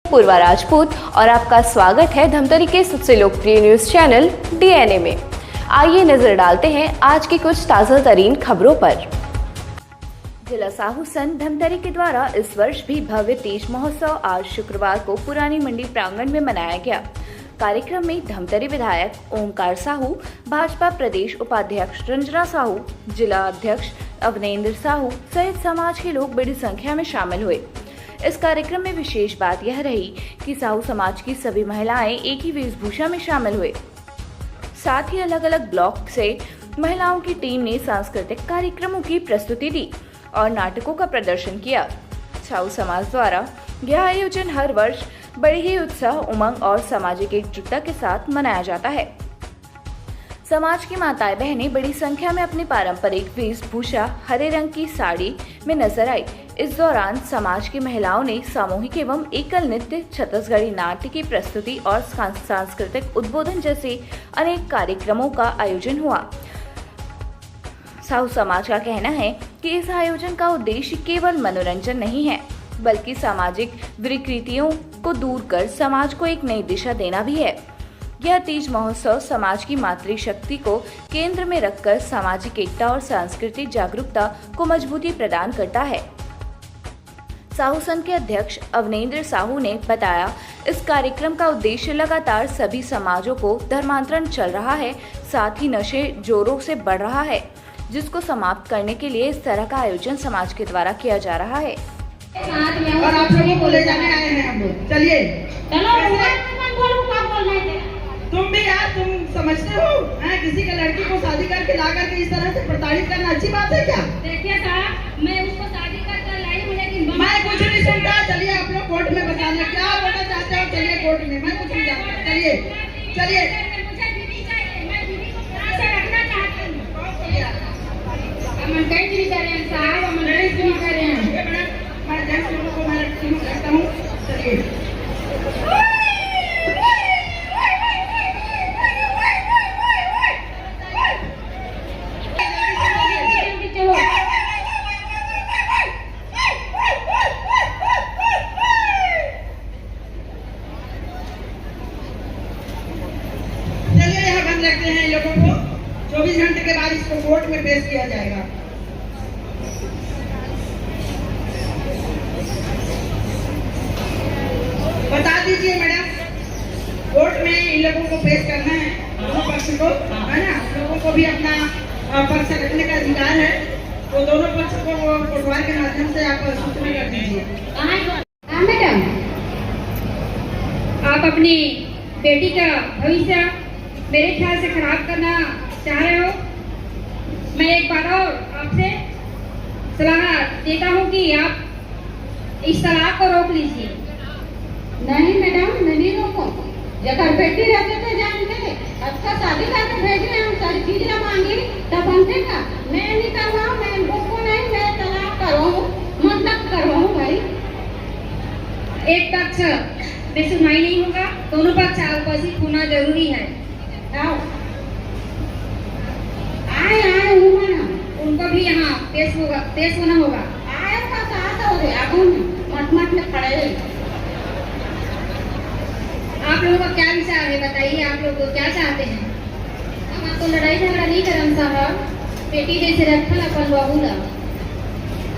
पूर्वा राजपूत और आपका स्वागत है धमतरी के सबसे लोकप्रिय न्यूज चैनल डीएनए में। आइए नजर डालते हैं आज की कुछ ताजा तरीन खबरों पर। जिला साहू संघ धमतरी के द्वारा इस वर्ष भी भव्य तीज महोत्सव आज शुक्रवार को पुरानी मंडी प्रांगण में मनाया गया। कार्यक्रम में धमतरी विधायक ओमकार साहू, भाजपा प्रदेश उपाध्यक्ष रंजना साहू, जिला अध्यक्ष अवनेंद्र साहू सहित समाज के लोग बड़ी संख्या में शामिल हुए। इस कार्यक्रम में विशेष बात यह रही कि साहू समाज की सभी महिलाएं एक ही वेशभूषा में शामिल हुए। साथ ही अलग अलग ब्लॉक से महिलाओं की टीम ने सांस्कृतिक कार्यक्रमों की प्रस्तुति दी और नाटकों का प्रदर्शन किया। साहू समाज द्वारा यह आयोजन हर वर्ष बड़े ही उत्साह, उमंग और सामाजिक एकजुटता के साथ मनाया जाता है। समाज की माताएं बहनें बड़ी संख्या में अपनी पारंपरिक वेशभूषा हरे रंग की साड़ी में नजर आई। इस दौरान समाज की महिलाओं ने सामूहिक एवं एकल नृत्य, छत्तीसगढ़ी नाट्य की प्रस्तुति और सांस्कृतिक उद्बोधन जैसे अनेक कार्यक्रमों का आयोजन हुआ। साहू समाज का कहना है कि इस आयोजन का उद्देश्य केवल मनोरंजन नहीं है, बल्कि सामाजिक विकृतियों को दूर कर समाज को एक नई दिशा देना भी है। यह तीज महोत्सव समाज की मातृशक्ति को केंद्र में रखकर सामाजिक एकता और सांस्कृतिक जागरूकता को मजबूती प्रदान करता है। साहू संघ के अध्यक्ष अवनेंद्र साहू ने बताया, इस कार्यक्रम का उद्देश्य लगातार सभी समाजों को धर्मांतरण चल रहा है, साथ ही नशे जोरों से बढ़ रहा है, जिसको समाप्त करने के लिए इस तरह का आयोजन समाज के द्वारा किया जा रहा है। और आप लोगों को ले जाने आए हैं हम लोग। चलिए तुम भी यार, तुम समझते हो किसी के लड़की को शादी करके ला करके इस तरह से प्रताड़ित करना अच्छी बात है क्या? देखिए साहब, मैं उसको शादी कर लाई हूँ, लेकिन मैं कुछ नहीं सुनता। चलिए आप लोग कोर्ट में बताना क्या बोलना चाहते हो। चलिए कोर्ट में, मैं कुछ नहीं जानता। चलिए चलिए मुझे बीवी चाहिए, मैं बीवी को प्यार से रखना चाहती हूँ। हम कहीं नहीं कर रहे हैं साहब, हम कहीं नहीं कर रहे हैं। मैं जेंट्स लोगों को मैं रखता हूँ। चलिए रखते हैं इन लोगों को। 24 घंटे के बाद इसको कोर्ट में पेश किया जाएगा। बता दीजिए मैडम, कोर्ट में इन लोगों को पेश करना है, दोनों पक्ष को, है ना? लोगों को भी अपना पक्ष रखने का अधिकार है, तो दोनों पक्ष को कोटवार के माध्यम से आप सूचना कर दीजिए। मैडम, आप अपनी बेटी का भविष्य मेरे ख्याल से खराब करना चाह रहे हो। मैं एक बार और आपसे सलाह देता हूँ कि आप इस तलाक को रोक लीजिए। नहीं मैडम, मैं नहीं रोकूं। जब बेटी रहते थे जानते, अच्छा शादी करके भेजे हम सारी चीजें मांगी तब हमसे का मैं नहीं करवाऊँ, मैं रोकूं नहीं, मैं तलाक करवाऊँ, मतलब करवाऊँ भाई। एक पक्ष में सुनवाई नहीं होगा, दोनों पक्ष उपस्थित होना जरूरी है। आए उनको भी यहाँ पेश होना होगा। आए का साथ हो गए, आगू मत में खड़े रहे। आप लोगों का क्या विचार है, बताइए। आप लोग क्या चाहते हैं? हम आपको लड़ाई झगड़ा नहीं करम साहब, बेटी जैसे रखल अपन बहू ला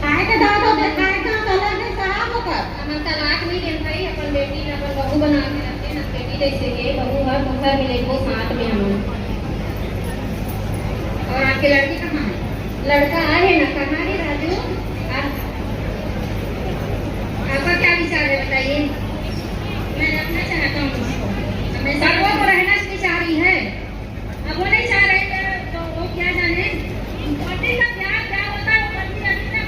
खाए के दांत होते, खाए का तलाक है साहब होकर। हम तलाक नहीं दे भाई, अपन बेटी ला अपन बहू बना के रखते ना, बेटी जैसे के बहू हर घर मिले वो साथ में हम। और आपके लड़की कहाँ है? लड़का आए ना, कहाँ है राजू? आपका क्या विचार है, बताइए। मैं रखना चाहता हूँ उसको, वो तो रहना नहीं चाह रही है। अब वो नहीं चाह रही है तो वो क्या जाने। पति का प्यार क्या होता है, पति अभी तक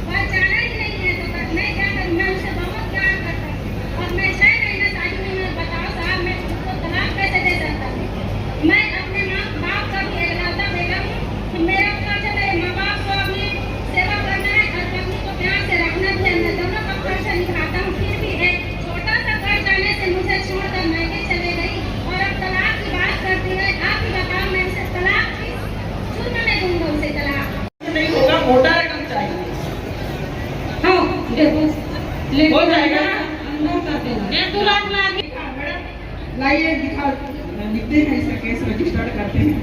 वह जाना ही नहीं है, तो मैं क्या करूँ? मैं उसे बहुत प्यार करता हूँ और मैं 6 महीने शादी में, मैं बताओ साहब, मैं उसको तलाक कैसे दे सकता हूँ? मैं अपने माँ बाप का भी इकलौता बेटा हूँ कि मेरा कर्तव्य मेरे माँ बाप को अपनी सेवा करना है और पत्नी को प्यार से रखना भी है। मैं दोनों पक्षों से निभाता हूँ, फिर भी लाइए दिखा, लिखते हैं इसका केस रजिस्टर्ड करते हैं।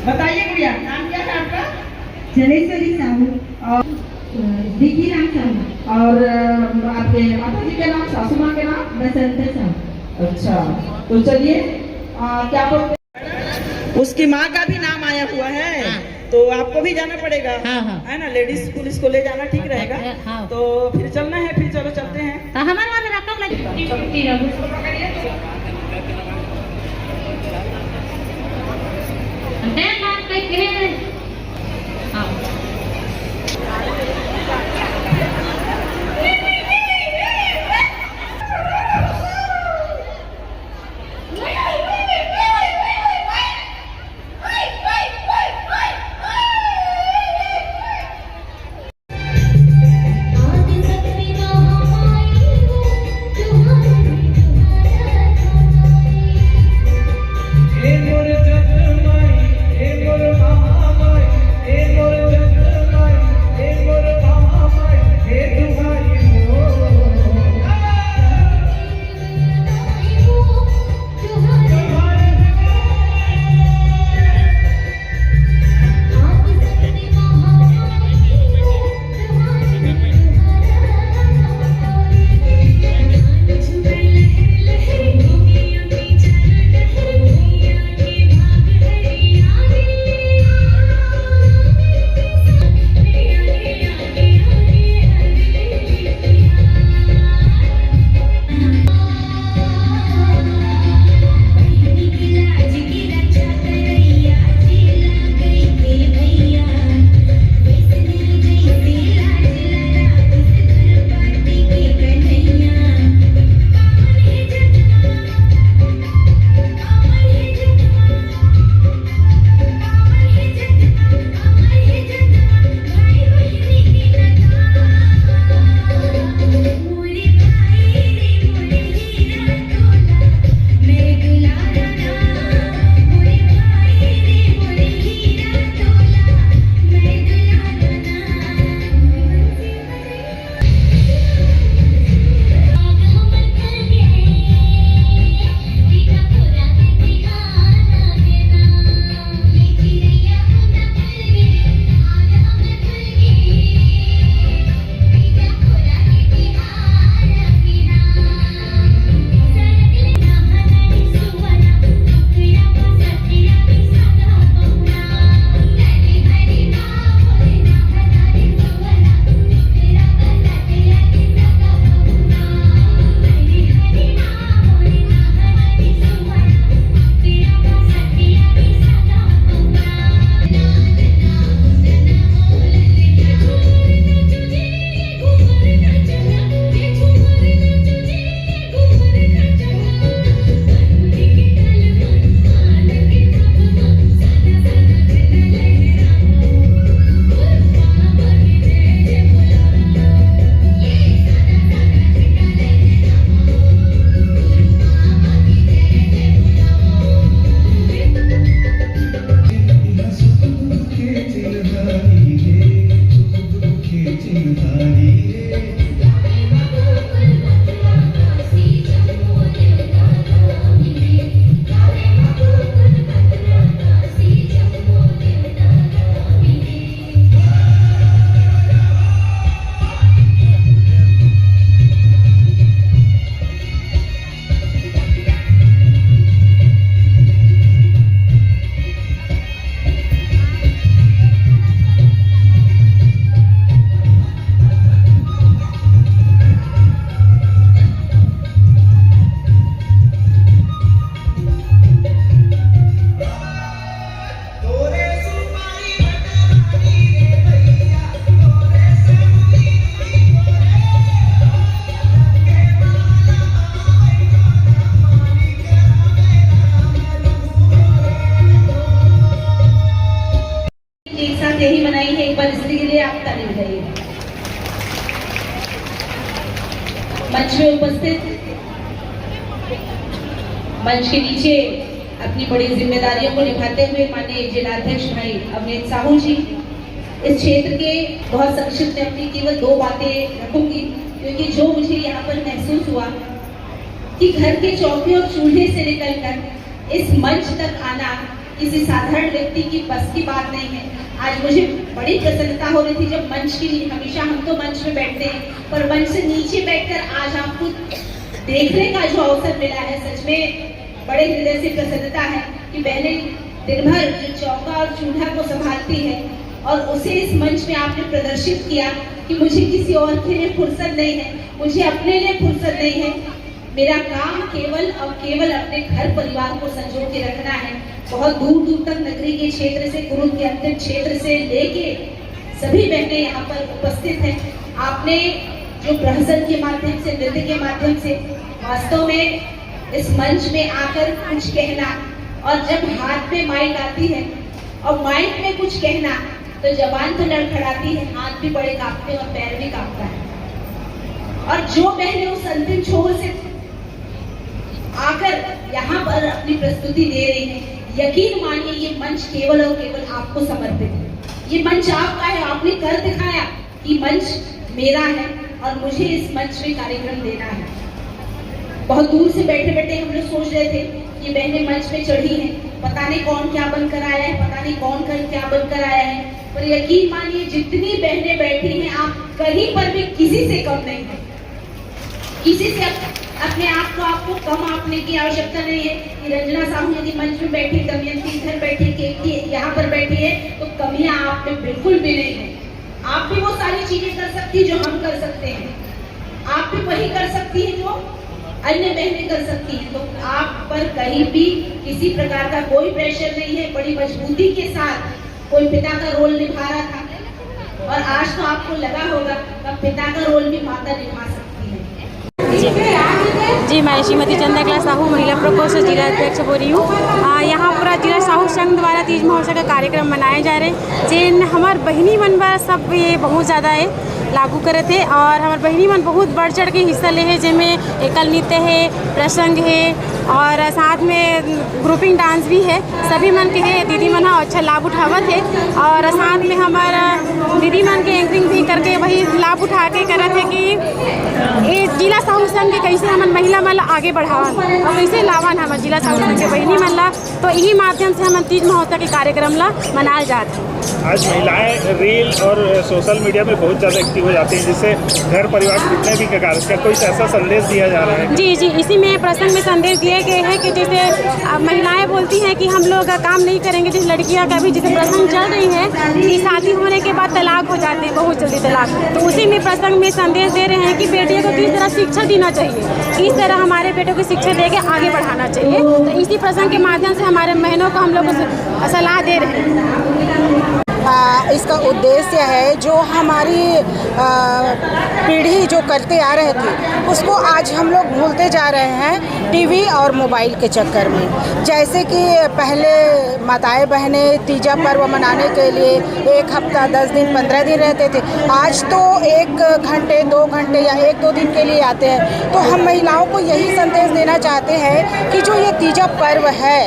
बताइए गुड़िया, नाम क्या है आपका? जलेश्वरी साहू और विकी राम साहू और आपके माता जी के नाम, सासू माँ के नाम? बसंत साहू। अच्छा, तो चलिए क्या बोलते हैं, उसकी माँ का भी नाम आया हुआ है। हाँ। तो आपको भी जाना पड़ेगा, हाँ। है ना? लेडीज पुलिस को ले जाना ठीक रहेगा। हाँ। तो फिर चलना है, फिर चलो चलते हैं। तो हमारे वाले रकम लगी यही बनाई है, एक बार इसके लिए आप ताली बजाइए। मंच में उपस्थित, मंच के नीचे अपनी बड़ी जिम्मेदारियों को निभाते हुए माननीय जिलाध्यक्ष भाई अवनीत साहू जी, इस क्षेत्र के बहुत संक्षिप्त में अपनी केवल 2 बातें रखूंगी। क्योंकि जो मुझे यहाँ पर महसूस हुआ कि घर के चौके और चूल्हे से निकलकर इस मंच तक आना किसी साधारण व्यक्ति की बस की बात नहीं है। आज मुझे बड़ी प्रसन्नता हो रही थी जब मंच की, हमेशा हम तो मंच में बैठते हैं, पर मंच से नीचे बैठकर आज आपको देखने का जो अवसर मिला है, सच में बड़े हृदय से प्रसन्नता है कि बहनें दिन भर जो चौका और चूल्हा को संभालती है और उसे इस मंच में आपने प्रदर्शित किया कि मुझे किसी और के लिए फुर्सत नहीं है, मुझे अपने लिए फुर्सत नहीं है, मेरा काम केवल और केवल अपने घर परिवार को संजो के रखना है। बहुत दूर दूर तक नगरी के क्षेत्र से, कुरुद के अंतिम क्षेत्र से लेके सभी बहनें यहाँ पर उपस्थित हैं। आपने जो प्रहसन के माध्यम से, नृत्य के माध्यम से वास्तव में इस मंच में आकर कुछ कहना, और जब हाथ में माइक आती है और माइक में कुछ कहना तो जबान तो लड़खड़ाती है, हाथ भी बड़े कांपते और पैर भी कांपता है। और जो बहनें उस अंतिम छोर से आकर यहाँ पर अपनी प्रस्तुति दे रही हैं, यकीन मानिए ये मंच केवल और केवल आपको समर्पित है। ये मंच आपका है, आपने कर दिखाया कि मंच मेरा है और मुझे इस मंच में कार्यक्रम देना है। बहुत दूर से बैठे बैठे हम लोग सोच रहे थे कि बहनें मंच पे चढ़ी हैं, पता नहीं कौन क्या बनकर आया है, पता नहीं कौन क्या बनकर आया है, पर यकीन मानिए जितनी बहनें बैठी हैं आप कहीं पर भी किसी से कम नहीं है। किसी से अपने आप को आपको कम आंकने की आवश्यकता नहीं है कि रंजना साहू यदि मंच में बैठी, दमयंती इधर बैठी, केतकी यहाँ पर बैठी है, तो कमियां आप में बिल्कुल भी नहीं है। आप भी वो सारी चीजें कर सकती है जो हम कर सकते हैं, आप भी वही कर सकती है जो अन्य बहनें कर सकती हैं। तो आप पर कहीं भी किसी प्रकार का कोई प्रेशर नहीं है। बड़ी मजबूती के साथ कोई पिता का रोल निभा रहा था और आज तो आपको लगा होगा कि पिता का रोल भी माता निभा सकती है। जी, मैं श्रीमती चंद्रकला साहू, महिला प्रकोष्ठ जिला अध्यक्ष बोल रही हूँ। यहाँ पूरा जिला साहू संघ द्वारा तीज महोत्सव का कार्यक्रम मनाए जा रहे हैं, जिन हमार बहिनी मन बा सब ये बहुत ज़्यादा है लागू करे थे और हमारे बहिनी मन बहुत बढ़ चढ़ के हिस्सा ले है, जिनमें एकल नृत्य है, प्रसंग है और साथ में ग्रुपिंग डांस भी है। सभी मन के है, दीदी मन अच्छा लाभ उठावत है और साथ में हमारा दीदी मन के एंकरिंग भी करके वही लाभ उठा के करत है कि ये जिला साहू संघ के कैसे हमारे महिला मन आगे बढ़ावन और कैसे लावन हमारे जिला साहू संघ के बहिनी मन ला, तो यही माध्यम से हम तीज महोत्सव के कार्यक्रम ला मनाए जाते हैं। आज महिलाएं रील और सोशल मीडिया में बहुत ज़्यादा एक्टिव हो जाती हैं, जिससे घर परिवार टूटने भी कगार का कोई ऐसा संदेश दिया जा रहा है? जी, इसी में प्रसंग में संदेश दिए गए हैं कि जैसे महिलाएं बोलती हैं कि हम लोग काम नहीं करेंगे, जैसे लड़कियां का भी जैसे प्रसंग चल रही है कि शादी होने के बाद तलाक हो जाते हैं, बहुत जल्दी तलाक, तो उसी में प्रसंग में संदेश दे रहे हैं कि बेटियों को किस तरह शिक्षा देना चाहिए, किस तरह हमारे बेटों को शिक्षा दे के आगे बढ़ाना चाहिए। तो इसी प्रसंग के माध्यम से हमारे बहनों को हम लोग सलाह दे रहे हैं। इसका उद्देश्य है जो हमारी पीढ़ी जो करते आ रहे थे उसको आज हम लोग भूलते जा रहे हैं टीवी और मोबाइल के चक्कर में। जैसे कि पहले माताएं बहनें तीजा पर्व मनाने के लिए 1 हफ्ता 10 दिन 15 दिन रहते थे, आज तो 1 घंटे 2 घंटे या 1-2 दिन के लिए आते हैं। तो हम महिलाओं को यही संदेश देना चाहते हैं कि जो ये तीजा पर्व है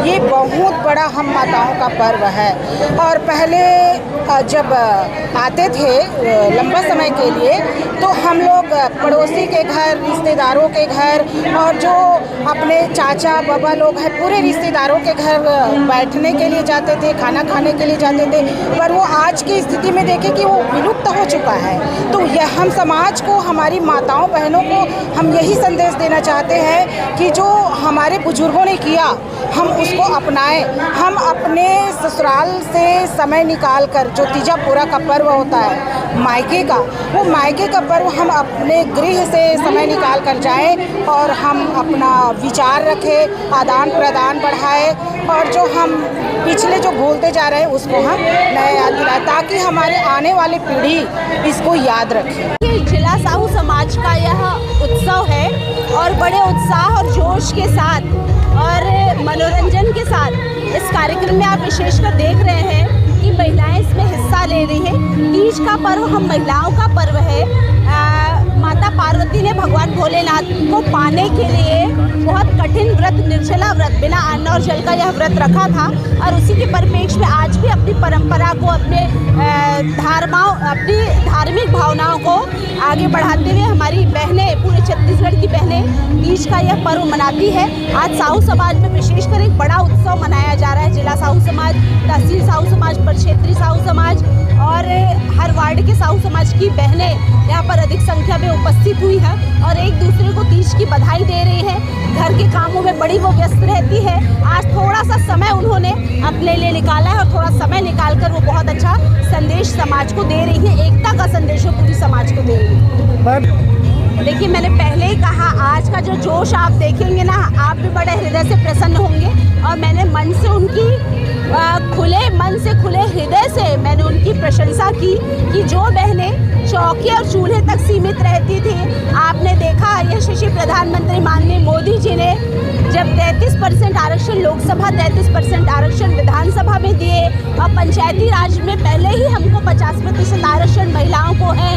ये बहुत बड़ा हम माताओं का पर्व है। और पहले जब आते थे लंबा समय के लिए तो हम लोग पड़ोसी के घर, रिश्तेदारों के घर और जो अपने चाचा बाबा लोग हैं पूरे रिश्तेदारों के घर बैठने के लिए जाते थे, खाना खाने के लिए जाते थे। पर वो आज की स्थिति में देखें कि वो विलुप्त हो चुका है। तो यह हम समाज को, हमारी माताओं बहनों को हम यही संदेश देना चाहते हैं कि जो हमारे बुजुर्गों ने किया हम उसको अपनाएं। हम अपने ससुराल से समय निकाल कर जो तीजा पूरा का पर्व होता है मायके का, वो मायके का पर्व हम अपने गृह से समय निकाल कर जाएं और हम अपना विचार रखें, आदान प्रदान बढ़ाएं और जो हम पिछले जो भूलते जा रहे हैं उसको हम नया याद दिलाएं ताकि हमारे आने वाली पीढ़ी इसको याद रखे। जिला साहू समाज का यह उत्सव है और बड़े उत्साह और जोश के साथ और मनोरंजन के साथ इस कार्यक्रम में आप विशेषकर देख रहे हैं कि महिलाएं इसमें हिस्सा ले रही हैं। तीज का पर्व हम महिलाओं का पर्व है। माता पार्वती ने भगवान भोलेनाथ को पाने के लिए बहुत कठिन व्रत, निर्जला व्रत, बिना अन्न और जल का यह व्रत रखा था। और उसी के परिप्रेक्ष्य में आज भी अपनी परंपरा को, अपनी धार्मिक भावनाओं को आगे बढ़ाते हुए हमारी बहनें, पूरे छत्तीसगढ़ की बहनें तीज का यह पर्व मनाती है। आज साहू समाज में विशेषकर एक बड़ा उत्सव मनाया जा रहा है। जिला साहू समाज, तहसील साहू समाज, क्षेत्रीय साहू समाज और हर वार्ड के साहू समाज की बहनें यहाँ पर अधिक संख्या में उपस्थित हुई है और एक दूसरे को तीज की बधाई दे रही है। घर के कामों में बड़ी वो व्यस्त रहती है। आज थोड़ा सा समय उन्होंने अपने लिए निकाला है और थोड़ा समय निकालकर वो बहुत अच्छा संदेश समाज को दे रही है, एकता का संदेश वो पूरी समाज को दे रही है। देखिए, मैंने पहले ही कहा, आज का जो जोश आप देखेंगे ना, आप भी बड़े हृदय से प्रसन्न होंगे। और मैंने मन से उनकी खुले मन से, खुले हृदय से मैंने उनकी प्रशंसा की कि जो बहनें चौकी और चूल्हे तक सीमित रहती थी, आपने देखा यशस्वी प्रधानमंत्री माननीय मोदी जी ने जब 33% आरक्षण लोकसभा, 33% आरक्षण विधानसभा में दिए और पंचायती राज में पहले ही हमको 50% आरक्षण महिलाओं को है,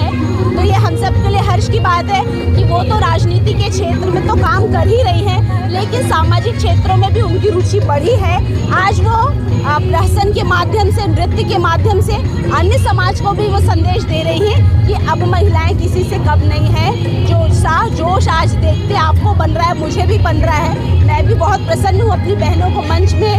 तो ये हम सब के लिए हर्ष की बात है कि वो तो राजनीति के क्षेत्र में तो काम कर ही रही हैं, लेकिन सामाजिक क्षेत्रों में भी उनकी रुचि बढ़ी है। आज वो प्रहसन के माध्यम से, नृत्य के माध्यम से अन्य समाज को भी वो संदेश दे रही हैं कि अब महिलाएं किसी से कम नहीं है। जो उत्साह, जोश आज देखते आपको बन रहा है, मुझे भी बन रहा है। मैं भी बहुत प्रसन्न हूँ अपनी बहनों को मंच में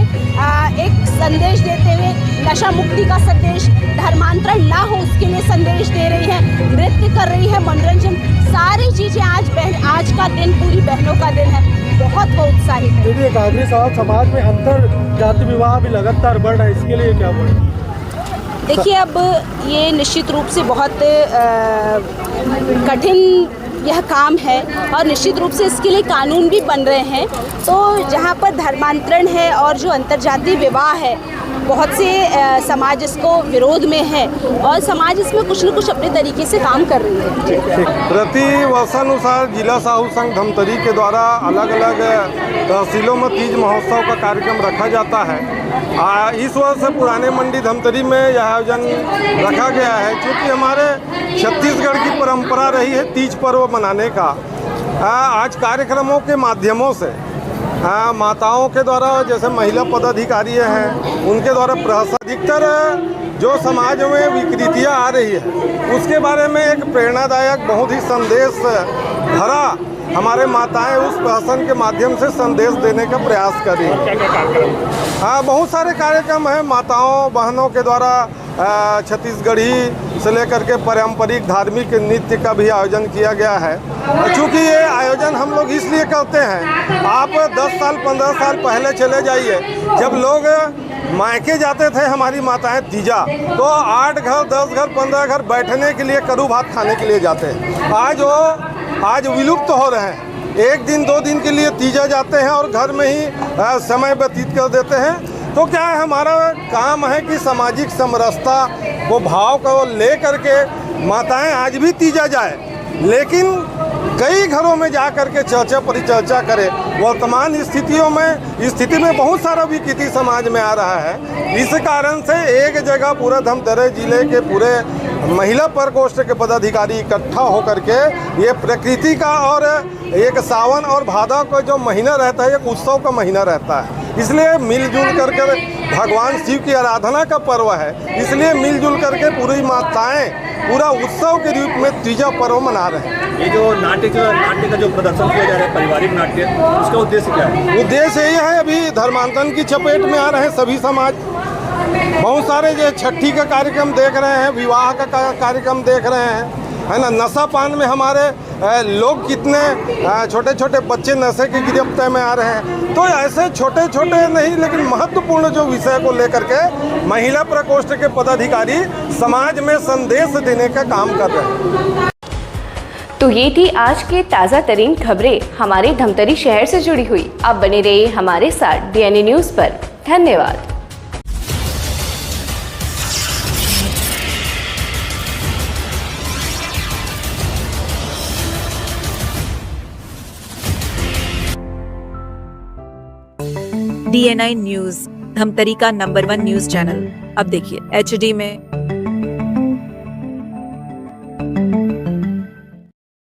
एक संदेश देते हुए, नशा मुक्ति का संदेश, धर्मांतरण ना हो उसके लिए संदेश दे रही है, नृत्य कर रही है, मनोरंजन, सारी चीज़ें आज का दिन पूरी बहनों का दिन है। बहुत उत्साहित है। देखिए, गांधी साहब समाज में अंतर जाति विवाह भी लगातार बढ़ रहा है, इसके लिए क्या बढ़े? देखिए, अब ये निश्चित रूप से बहुत कठिन यह काम है और निश्चित रूप से इसके लिए कानून भी बन रहे हैं। तो जहाँ पर धर्मांतरण है और जो अंतर्जातीय विवाह है, बहुत से समाज इसको विरोध में है और समाज इसमें कुछ न कुछ अपने तरीके से काम कर रही है। प्रति वर्षानुसार जिला साहू संघ धमतरी के द्वारा अलग अलग तहसीलों में तीज महोत्सव का कार्यक्रम रखा जाता है। इस वर्ष पुराने मंडी धमतरी में यह आयोजन रखा गया है क्योंकि हमारे छत्तीसगढ़ की परंपरा रही है तीज पर्व मनाने का। आज कार्यक्रमों के माध्यमों से माताओं के द्वारा, जैसे महिला पदाधिकारी हैं उनके द्वारा अधिकतर जो समाज में विकृतियाँ आ रही है उसके बारे में एक प्रेरणादायक, बहुत ही संदेश भरा हमारे माताएं उस प्रहसन के माध्यम से संदेश देने का प्रयास कर रही हैं। हाँ, बहुत सारे कार्यक्रम हैं माताओं बहनों के द्वारा। छत्तीसगढ़ी से लेकर के पारंपरिक धार्मिक नृत्य का भी आयोजन किया गया है। चूँकि ये आयोजन हम लोग इसलिए करते हैं, आप 10 साल 15 साल पहले चले जाइए, जब लोग मायके जाते थे हमारी माताएं तीजा, तो 8 घर 10 घर 15 घर बैठने के लिए, करू भात खाने के लिए जाते हैं। आज विलुप्त हो रहे हैं। 1 दिन 2 दिन के लिए तीजा जाते हैं और घर में ही समय व्यतीत कर देते हैं। तो क्या है, हमारा काम है कि सामाजिक समरसता वो भाव को ले करके माताएं आज भी तीजा जाए, लेकिन कई घरों में जा कर के चर्चा परिचर्चा करें। वर्तमान स्थिति में बहुत सारा विकृति समाज में आ रहा है। इस कारण से एक जगह पूरा धमतरी जिले के पूरे महिला प्रकोष्ठ के पदाधिकारी इकट्ठा होकर के ये प्रकृति का, और एक सावन और भादव का जो महीना रहता है, एक उत्सव का महीना रहता है, इसलिए मिलजुल करके भगवान शिव की आराधना का पर्व है, इसलिए मिलजुल करके पूरी माताएं पूरा उत्सव के रूप में तीजा पर्व मना रहे हैं। ये जो नाट्य का जो प्रदर्शन किया जा रहा है, पारिवारिक नाट्य, उसका उद्देश्य क्या है? उद्देश्य ये है, अभी धर्मांतरण की चपेट में आ रहे हैं सभी समाज। बहुत सारे जो छठी का कार्यक्रम देख रहे हैं, विवाह का कार्यक्रम देख रहे हैं, है ना। नशा पान में हमारे लोग कितने छोटे छोटे बच्चे नशे की गिरफ्त में आ रहे हैं। तो ऐसे छोटे छोटे नहीं, लेकिन महत्वपूर्ण जो विषय को लेकर के महिला प्रकोष्ठ के पदाधिकारी समाज में संदेश देने का काम कर रहे हैं। तो ये थी आज के ताज़ा तरीन खबरें हमारे धमतरी शहर से जुड़ी हुई। आप बने रहिए हमारे साथ डीएनए न्यूज़ पर। धन्यवाद। DNI न्यूज, धमतरी का नंबर 1 न्यूज चैनल। अब देखिए HD में,